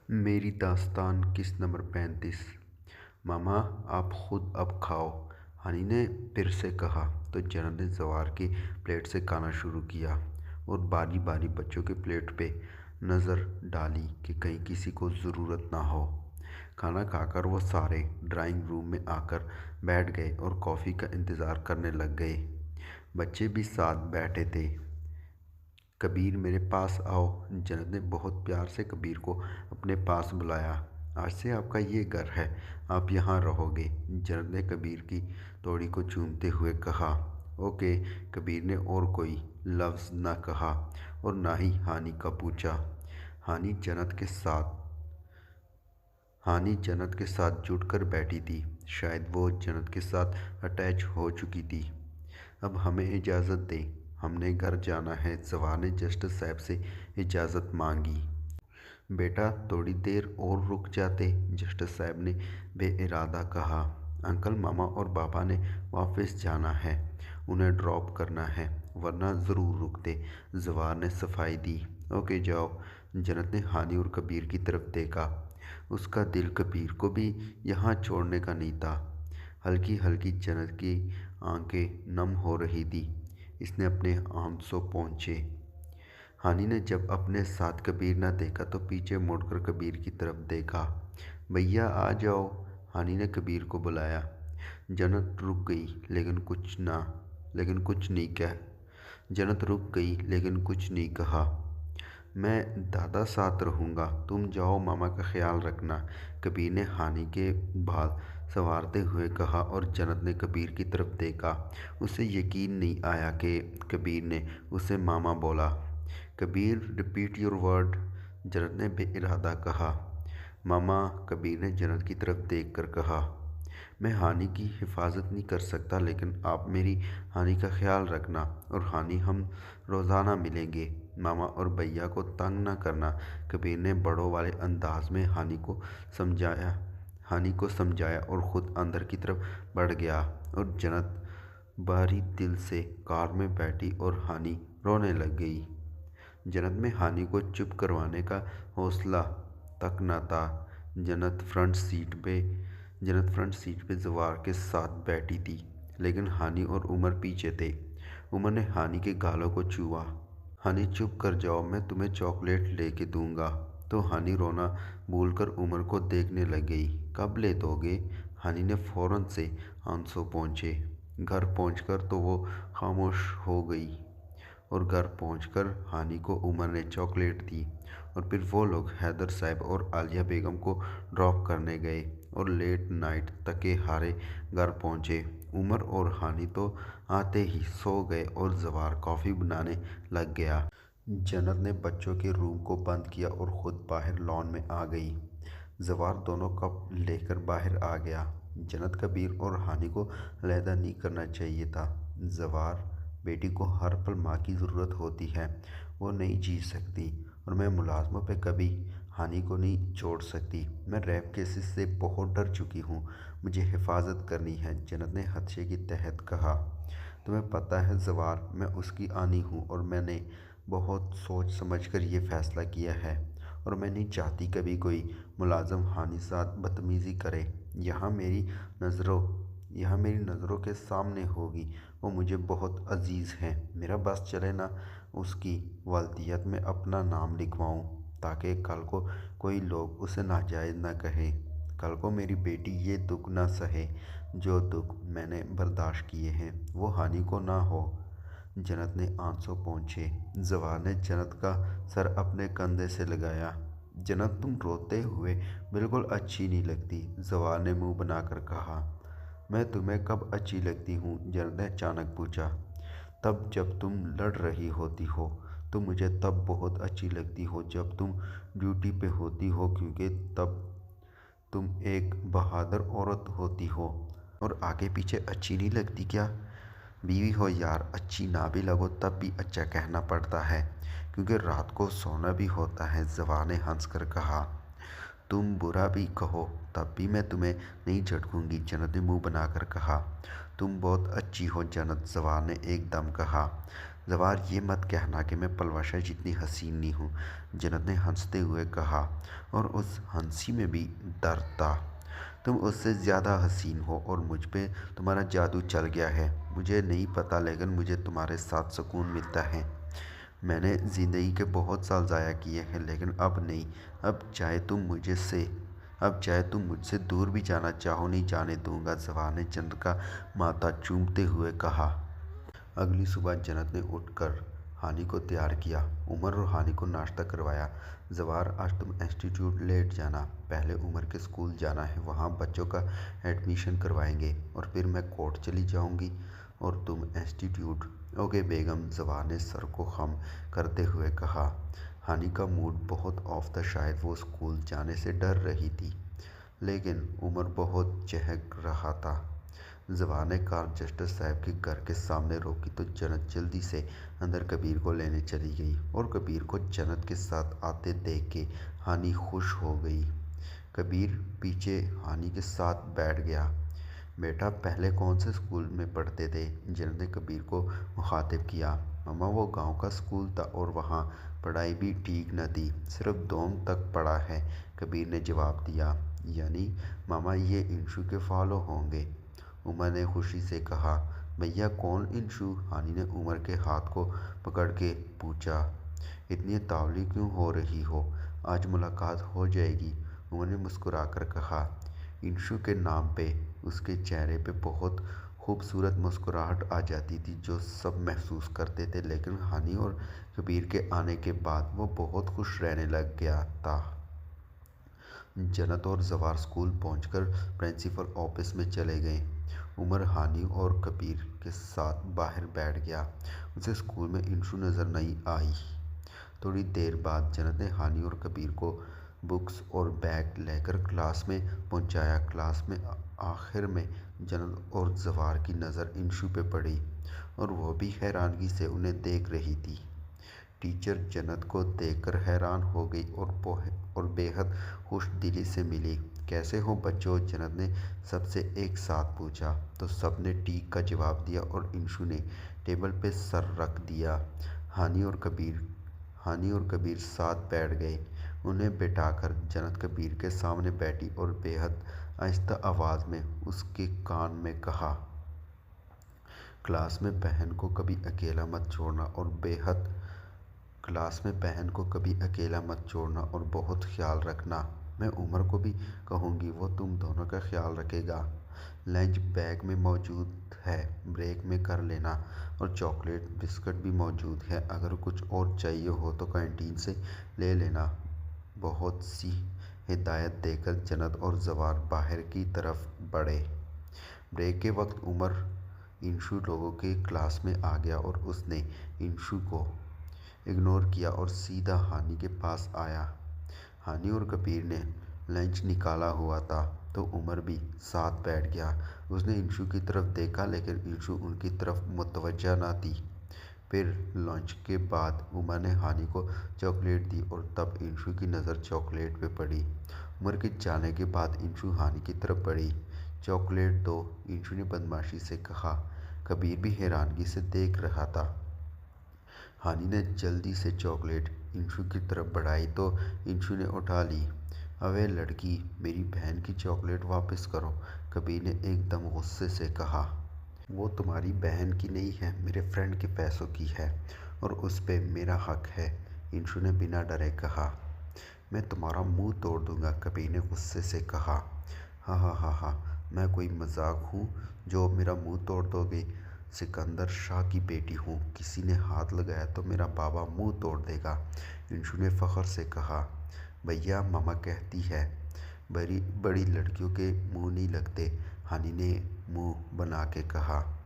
मेरी दास्तान किस्त नंबर 35। मामा, आप खुद अब खाओ, हनी ने फिर से कहा। तो जनत ने जवार की प्लेट से खाना शुरू किया और बारी बारी बच्चों के प्लेट पे नज़र डाली कि कहीं किसी को ज़रूरत ना हो। खाना खाकर वो सारे ड्राइंग रूम में आकर बैठ गए और कॉफ़ी का इंतज़ार करने लग गए। बच्चे भी साथ बैठे थे। कबीर, मेरे पास आओ। जनत ने बहुत प्यार से कबीर को अपने पास बुलाया। आज से आपका ये घर है, आप यहाँ रहोगे। जनत ने कबीर की तोड़ी को चूमते हुए कहा। ओके। कबीर ने और कोई लफ्ज़ न कहा और ना ही हानि का पूछा। हानि जन्नत के साथ हानि जन्नत के साथ जुड़कर बैठी थी। शायद वो जन्नत के साथ अटैच हो चुकी थी। अब हमें इजाज़त दें, हमने घर जाना है। जवान ने जस्टिस साहब से इजाज़त मांगी। बेटा, थोड़ी देर और रुक जाते, जस्टिस साहब ने बेइरादा कहा। अंकल, मामा और पापा ने वापस जाना है, उन्हें ड्रॉप करना है, वरना ज़रूर रुकते। जवान ने सफाई दी। ओके, जाओ। जन्नत ने हानि और कबीर की तरफ देखा। उसका दिल कबीर को भी यहाँ छोड़ने का नहीं था। हल्की हल्की जन्नत की आंखें नम हो रही थी। इसने अपने आंसू पोंछे। हानि ने जब अपने साथ कबीर न देखा तो पीछे मुड़कर कबीर की तरफ देखा। भैया आ जाओ, हानि ने कबीर को बुलाया। जन्नत रुक गई लेकिन कुछ नहीं कह जन्नत रुक गई लेकिन कुछ नहीं कहा। मैं दादा साथ रहूँगा, तुम जाओ, मामा का ख्याल रखना, कबीर ने हानि के बाल संवारते हुए कहा। और जन्नत ने कबीर की तरफ देखा। उसे यकीन नहीं आया कि कबीर ने उसे मामा बोला। कबीर, रिपीट योर वर्ड, जन्नत ने बेइरादा कहा। मामा, कबीर ने जन्नत की तरफ देख कर कहा। मैं हानि की हिफाजत नहीं कर सकता, लेकिन आप मेरी हानि का ख्याल रखना। और हानि, हम रोज़ाना मिलेंगे, मामा और भैया को तंग ना करना, कबीर ने बड़ों वाले अंदाज में हानि को समझाया और ख़ुद अंदर की तरफ बढ़ गया। और जन्नत बाहरी दिल से कार में बैठी और हानि रोने लग गई। जन्नत में हानि को चुप करवाने का हौसला तक न था। जन्नत फ्रंट सीट पे जवार के साथ बैठी थी, लेकिन हानि और उमर पीछे थे। उमर ने हानि के गालों को छुआ। हानि, चुप कर जाओ, मैं तुम्हें चॉकलेट लेके दूंगा। तो हानि रोना भूलकर उमर को देखने लग गई। कब ले दोगे? हानि ने फौरन से आंसू पोंछे। घर पहुंचकर तो वो खामोश हो गई। और घर पहुंचकर हानि को उमर ने चॉकलेट दी। और फिर वो लोग हैदर साहब और आलिया बेगम को ड्रॉप करने गए और लेट नाइट तके हारे घर पहुंचे। उमर और हानि तो आते ही सो गए और जवार कॉफ़ी बनाने लग गया। जन्नत ने बच्चों के रूम को बंद किया और ख़ुद बाहर लॉन में आ गई। जवार दोनों कप लेकर बाहर आ गया। जन्नत, कबीर और हानि को अलहदा नहीं करना चाहिए था। जवार, बेटी को हर पल माँ की ज़रूरत होती है, वो नहीं जी सकती, और मैं मुलाजमों पे कभी हानि को नहीं छोड़ सकती। मैं रेप केसेस से बहुत डर चुकी हूँ, मुझे हिफाजत करनी है, जन्नत ने खदशे के तहत कहा। तुम्हें पता है जवार, मैं उसकी आनी हूँ और मैंने बहुत सोच समझ कर ये फ़ैसला किया है, और मैं नहीं चाहती कभी कोई मुलाजम हानि साथ बदतमीज़ी करे। यहाँ मेरी नज़रों के सामने होगी। वो मुझे बहुत अजीज़ है। मेरा बस चले ना उसकी वल्दियत में अपना नाम लिखवाऊँ, ताकि कल को कोई लोग उसे नाजायज़ ना कहे। कल को मेरी बेटी ये दुख ना सहे जो दुख मैंने बर्दाश्त किए हैं, वो हानि को ना हो। जन्नत ने आंसू पोंछे। जवान ने जन्नत का सर अपने कंधे से लगाया। जन्नत, तुम रोते हुए बिल्कुल अच्छी नहीं लगती, जवान ने मुंह बनाकर कहा। मैं तुम्हें कब अच्छी लगती हूँ? जन्नत ने अचानक पूछा। तब जब तुम लड़ रही होती हो, तुम मुझे तब बहुत अच्छी लगती हो जब तुम ड्यूटी पे होती हो, क्योंकि तब तुम एक बहादुर औरत होती हो। और आगे पीछे अच्छी नहीं लगती क्या? बीवी हो यार, अच्छी ना भी लगो तब भी अच्छा कहना पड़ता है, क्योंकि रात को सोना भी होता है, जवान ने हंस कर कहा। तुम बुरा भी कहो तब भी मैं तुम्हें नहीं झटकूंगी, जन्नत ने मुंह बनाकर कहा। तुम बहुत अच्छी हो जन्नत, जवान ने एकदम कहा। जवार, ये मत कहना कि मैं पलवशा जितनी हसीन नहीं हूँ, जन्नत ने हंसते हुए कहा, और उस हंसी में भी दर्द था। तुम उससे ज़्यादा हसीन हो और मुझ पे तुम्हारा जादू चल गया है। मुझे नहीं पता, लेकिन मुझे तुम्हारे साथ सुकून मिलता है। मैंने ज़िंदगी के बहुत साल ज़ाया किए हैं, लेकिन अब नहीं। अब चाहे तुम मुझसे दूर भी जाना चाहो, नहीं जाने दूंगा, जवान ने जन्नत का माथा चूमते हुए कहा। अगली सुबह जन्नत ने उठकर हानि को तैयार किया। उमर और हानि को नाश्ता करवाया। जवार, आज तुम इंस्टीट्यूट लेट जाना। पहले उमर के स्कूल जाना है, वहाँ बच्चों का एडमिशन करवाएंगे, और फिर मैं कोर्ट चली जाऊँगी और तुम इंस्टीट्यूट। ओके बेगम, जवार ने सर को खम करते हुए कहा। हानि का मूड बहुत ऑफ था। शायद वो स्कूल जाने से डर रही थी, लेकिन उमर बहुत चहक रहा था। जवार ने कार जस्टिस साहब के घर के सामने रोकी तो जन्नत जल्दी से अंदर कबीर को लेने चली गई, और कबीर को जन्नत के साथ आते देख के हानि खुश हो गई। कबीर पीछे हानि के साथ बैठ गया। बेटा, पहले कौन से स्कूल में पढ़ते थे? जन्नत ने कबीर को मुखातिब किया। मामा, वो गांव का स्कूल था और वहाँ पढ़ाई भी ठीक न थी, सिर्फ दोम तक पढ़ा है, कबीर ने जवाब दिया। यानी मामा ये इंशु के फॉलो होंगे? उमर ने खुशी से कहा। भैया, कौन इंशु? हानि ने उमर के हाथ को पकड़ के पूछा। इतनी तावली क्यों हो रही हो? आज मुलाकात हो जाएगी, उमर ने मुस्कुराकर कहा। इंशु के नाम पे उसके चेहरे पे बहुत खूबसूरत मुस्कुराहट आ जाती थी, जो सब महसूस करते थे, लेकिन हानि और कबीर के आने के बाद वो बहुत खुश रहने लग गया था। जन्नत और जवार स्कूल पहुंचकर प्रिंसिपल ऑफिस में चले गए। उमर हानि और कबीर के साथ बाहर बैठ गया। उसे स्कूल में इंशु नज़र नहीं आई। थोड़ी देर बाद जन्नत ने हानि और कबीर को बुक्स और बैग लेकर क्लास में पहुंचाया। क्लास में आखिर में जन्नत और जवार की नज़र इंशु पे पड़ी, और वह भी हैरानगी से उन्हें देख रही थी। टीचर जन्नत को देखकर हैरान हो गई और बेहद खुश दिली से मिली। कैसे हो बच्चों? जन्नत ने सबसे एक साथ पूछा, तो सबने ठीक का जवाब दिया और इंशु ने टेबल पे सर रख दिया। हानि और कबीर साथ बैठ गए। उन्हें बैठाकर जन्नत कबीर के सामने बैठी और बेहद आहिस्ता आवाज़ में उसके कान में कहा, क्लास में बहन को कभी अकेला मत छोड़ना और बहुत ख्याल रखना। मैं उमर को भी कहूँगी, वो तुम दोनों का ख्याल रखेगा। लंच बैग में मौजूद है, ब्रेक में कर लेना, और चॉकलेट बिस्कुट भी मौजूद है। अगर कुछ और चाहिए हो तो कैंटीन से ले लेना। बहुत सी हिदायत देकर जन्नत और जवार बाहर की तरफ बढ़े। ब्रेक के वक्त उमर इंशु लोगों के क्लास में आ गया और उसने इंशु को इग्नोर किया और सीधा हानि के पास आया। हानि और कबीर ने लंच निकाला हुआ था, तो उमर भी साथ बैठ गया। उसने इंशु की तरफ देखा, लेकिन इंशु उनकी तरफ मुतवज्जा ना थी। फिर लंच के बाद उमर ने हानि को चॉकलेट दी, और तब इंशु की नज़र चॉकलेट पे पड़ी। उमर के जाने के बाद इंशु हानि की तरफ बढ़ी। चॉकलेट दो, इंशु ने बदमाशी से कहा। कबीर भी हैरानगी से देख रहा था। हानि ने जल्दी से चॉकलेट इंशु की तरफ बढ़ाई तो इंशु ने उठा ली। अबे लड़की, मेरी बहन की चॉकलेट वापस करो, कबीर ने एकदम गुस्से से कहा। वो तुम्हारी बहन की नहीं है, मेरे फ्रेंड के पैसों की है, और उस पे मेरा हक है, इंशु ने बिना डरे कहा। मैं तुम्हारा मुंह तोड़ दूंगा, कबीर ने गुस्से से कहा। हाँ हाँ हाँ हाँ, मैं कोई मजाक हूँ जो मेरा मुंह तोड़ दोगे? सिकंदर शाह की बेटी हूँ, किसी ने हाथ लगाया तो मेरा बाबा मुंह तोड़ देगा, इंशु ने फ़ख्र से कहा। भैया, मामा कहती है बड़ी बड़ी लड़कियों के मुंह नहीं लगते, हानि ने मुंह बना के कहा।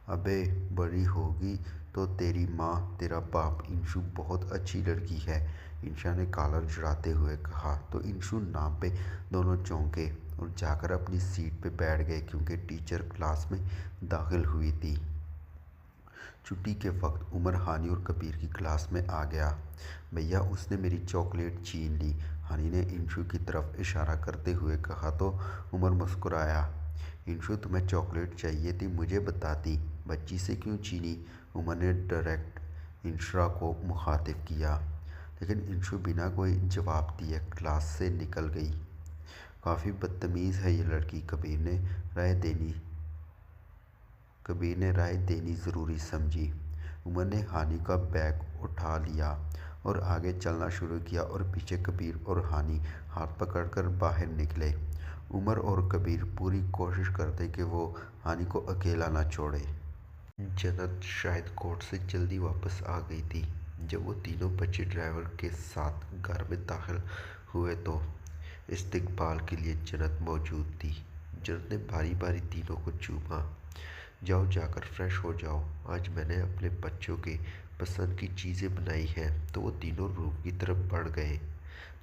अबे बड़ी होगी तो तेरी माँ तेरा बाप, इंशु बहुत अच्छी लड़की है, इंशा ने कॉलर जड़ाते हुए कहा। तो इंशु नाम पे दोनों चौंके और जाकर अपनी सीट पे बैठ गए, क्योंकि टीचर क्लास में दाखिल हुई थी। छुट्टी के वक्त उमर हानि और कबीर की क्लास में आ गया। भैया, उसने मेरी चॉकलेट छीन ली, हानि ने इंशु की तरफ इशारा करते हुए कहा, तो उमर मुस्कुराया। इंशु, तुम्हें चॉकलेट चाहिए थी, मुझे बताती, बच्ची से क्यों छीनी? उमर ने डायरेक्ट इंशरा को मुखातिब किया, लेकिन इंशु बिना कोई जवाब दिए क्लास से निकल गई। काफ़ी बदतमीज़ है ये लड़की, कबीर ने राय देनी ज़रूरी समझी। उमर ने हानि का बैग उठा लिया और आगे चलना शुरू किया और पीछे कबीर और हानि हाथ पकड़कर बाहर निकले। उमर और कबीर पूरी कोशिश करते कि वो हानि को अकेला ना छोड़े। जन्नत शायद कोर्ट से जल्दी वापस आ गई थी। जब वो तीनों बच्चे ड्राइवर के साथ घर में दाखिल हुए तो इस्तकबाल के लिए जन्नत मौजूद थी। जन्नत ने बारी बारी तीनों को चूमा। जाओ, जाकर फ्रेश हो जाओ, आज मैंने अपने बच्चों के पसंद की चीज़ें बनाई हैं। तो वो तीनों रूम की तरफ बढ़ गए।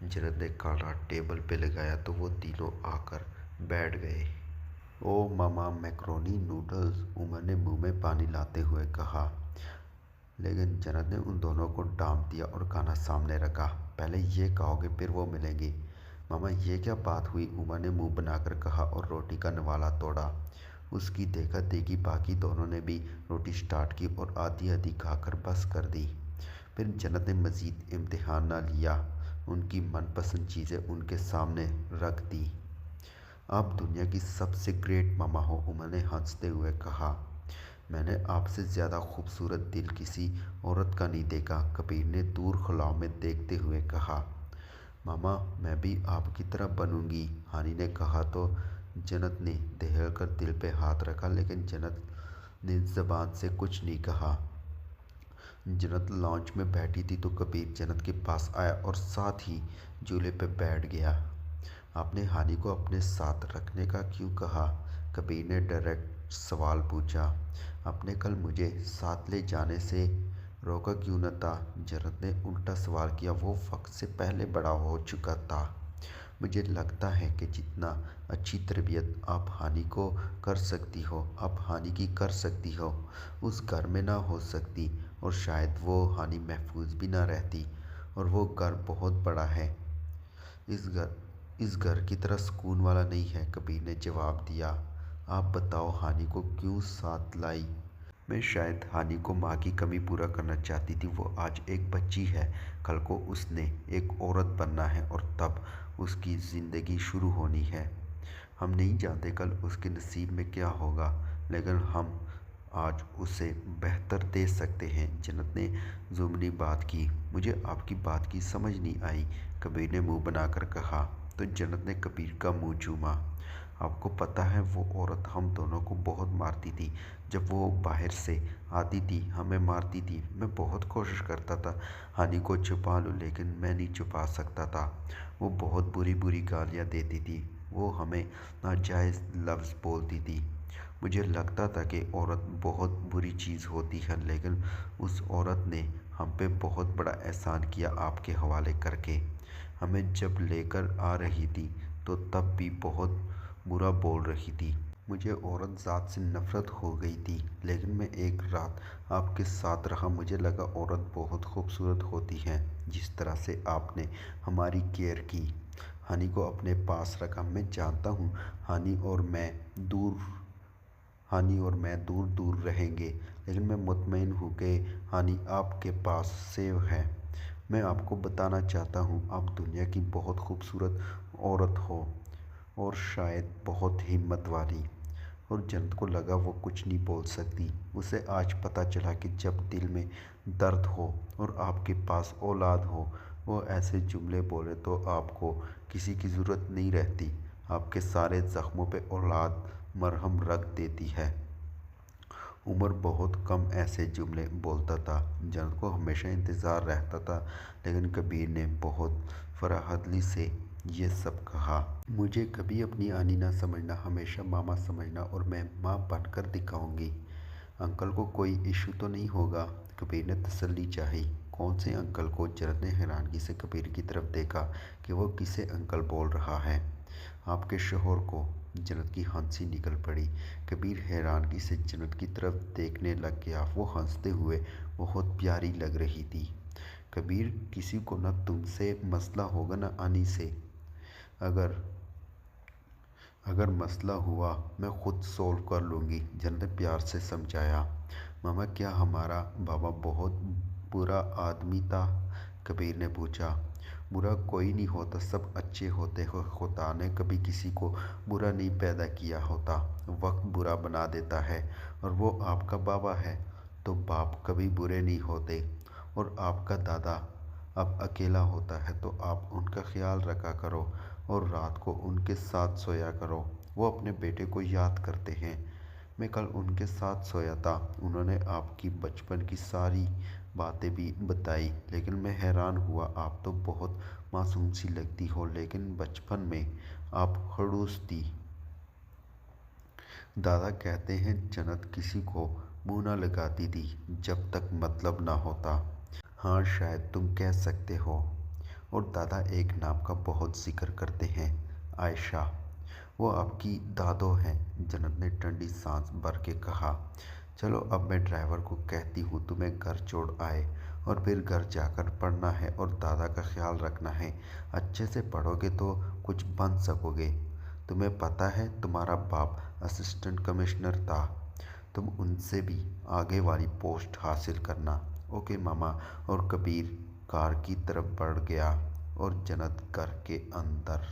जन्नत ने खाना टेबल पे लगाया तो वो तीनों आकर बैठ गए। ओ मामा, मैकरोनी नूडल्स, उमर ने मुंह में पानी लाते हुए कहा, लेकिन जन्नत ने उन दोनों को डांट दिया और खाना सामने रखा। पहले ये कहोगे फिर वो मिलेंगे। मामा, ये क्या बात हुई? उमर ने मुंह बनाकर कहा और रोटी का नवाला तोड़ा। उसकी देखा देखी बाकी दोनों ने भी रोटी स्टार्ट की और आधी आधी खाकर बस कर दी। फिर जन्नत ने मज़ीद इम्तिहान ना लिया, उनकी मनपसंद चीज़ें उनके सामने रख दी। आप दुनिया की सबसे ग्रेट मामा हो, उमर ने हंसते हुए कहा। मैंने आपसे ज़्यादा खूबसूरत दिल किसी औरत का नहीं देखा, कबीर ने दूर खुलाव में देखते हुए कहा। मामा, मैं भी आपकी तरह बनूंगी, हानि ने कहा तो जन्नत ने दहल कर दिल पे हाथ रखा, लेकिन जन्नत ने ज़बान से कुछ नहीं कहा। जन्नत लॉन्च में बैठी थी तो कबीर जन्नत के पास आया और साथ ही झूले पे बैठ गया। आपने हानि को अपने साथ रखने का क्यों कहा? कबीर ने डायरेक्ट सवाल पूछा। आपने कल मुझे साथ ले जाने से रोका क्यों न था? जन्नत ने उल्टा सवाल किया। वो वक्त से पहले बड़ा हो चुका था। मुझे लगता है कि जितना अच्छी तरबियत आप हानि को कर सकती हो, आप हानि की कर सकती हो, उस घर में ना हो सकती, और शायद वो हानि महफूज भी ना रहती। और वो घर बहुत बड़ा है, इस घर की तरह सुकून वाला नहीं है, कबीर ने जवाब दिया। आप बताओ, हानि को क्यों साथ लाई? मैं शायद हानि को माँ की कमी पूरा करना चाहती थी। वो आज एक बच्ची है, कल को उसने एक औरत बनना है और तब उसकी ज़िंदगी शुरू होनी है। हम नहीं जानते कल उसके नसीब में क्या होगा, लेकिन हम आज उसे बेहतर दे सकते हैं। जन्नत ने ज़ुमनी बात की। मुझे आपकी बात की समझ नहीं आई, कबीर ने मुंह बनाकर कहा। तो जन्नत ने कबीर का मुंह चूमा। आपको पता है वो औरत हम दोनों को बहुत मारती थी। जब वो बाहर से आती थी हमें मारती थी। मैं बहुत कोशिश करता था हानि को छुपा लूँ, लेकिन मैं नहीं छुपा सकता था। वो बहुत बुरी बुरी गालियाँ देती थी। वो हमें नाजायज़ लफ्ज़ बोलती थी। मुझे लगता था कि औरत बहुत बुरी चीज़ होती है, लेकिन उस औरत ने हम पे बहुत बड़ा एहसान किया आपके हवाले करके। हमें जब लेकर आ रही थी तो तब भी बहुत बुरा बोल रही थी। मुझे औरत ज़ात से नफ़रत हो गई थी, लेकिन मैं एक रात आपके साथ रहा, मुझे लगा औरत बहुत खूबसूरत होती हैं। जिस तरह से आपने हमारी केयर की, हानि को अपने पास रखा। मैं जानता हूँ हानि और मैं दूर दूर रहेंगे, लेकिन मैं मुतमईन हूँ कि हानि आपके पास सेव है। मैं आपको बताना चाहता हूँ आप दुनिया की बहुत खूबसूरत औरत हो, और शायद बहुत हिम्मत वाली। और जन्नत को लगा वो कुछ नहीं बोल सकती। उसे आज पता चला कि जब दिल में दर्द हो और आपके पास औलाद हो, वो ऐसे जुमले बोले तो आपको किसी की ज़रूरत नहीं रहती। आपके सारे ज़ख्मों पे औलाद मरहम रख देती है। उमर बहुत कम ऐसे जुमले बोलता था। जन्नत को हमेशा इंतज़ार रहता था, लेकिन कबीर ने बहुत फराहदली से ये सब कहा। मुझे कभी अपनी आनी ना समझना, हमेशा मामा समझना, और मैं माँ बनकर दिखाऊंगी। अंकल को कोई इशू तो नहीं होगा? कबीर ने तसल्ली चाही। कौन से अंकल को? जन्नत ने हैरानगी से कबीर की तरफ देखा कि वो किसे अंकल बोल रहा है। आपके शोहर को। जन्नत की हंसी निकल पड़ी। कबीर हैरानगी से जन्नत की तरफ देखने लग गया। वो हंसते हुए बहुत प्यारी लग रही थी। कबीर, किसी को ना तुमसे मसला होगा ना आनी से। अगर अगर मसला हुआ मैं खुद सॉल्व कर लूँगी, जन्नत ने प्यार से समझाया। मामा क्या हमारा बाबा बहुत बुरा आदमी था? कबीर ने पूछा। बुरा कोई नहीं होता, सब अच्छे होते हो। खुदा ने कभी किसी को बुरा नहीं पैदा किया होता, वक्त बुरा बना देता है। और वो आपका बाबा है तो बाप कभी बुरे नहीं होते। और आपका दादा अब अकेला होता है तो आप उनका ख्याल रखा करो और रात को उनके साथ सोया करो। वो अपने बेटे को याद करते हैं। मैं कल उनके साथ सोया था, उन्होंने आपकी बचपन की सारी बातें भी बताई, लेकिन मैं हैरान हुआ। आप तो बहुत मासूम सी लगती हो, लेकिन बचपन में आप खड़ूस थी। दादा कहते हैं जन्नत किसी को मुंह ना लगाती थी जब तक मतलब ना होता। हाँ, शायद तुम कह सकते हो। और दादा एक नाम का बहुत जिक्र करते हैं, आयशा। वो आपकी दादो हैं, जन्नत ने ठंडी सांस भर के कहा। चलो अब मैं ड्राइवर को कहती हूँ तुम्हें घर छोड़ आए, और फिर घर जाकर पढ़ना है और दादा का ख्याल रखना है। अच्छे से पढ़ोगे तो कुछ बन सकोगे। तुम्हें पता है तुम्हारा बाप असिस्टेंट कमिश्नर था, तुम उनसे भी आगे वाली पोस्ट हासिल करना। ओके मामा। और कबीर कार की तरफ बढ़ गया और जन्नत घर के अंदर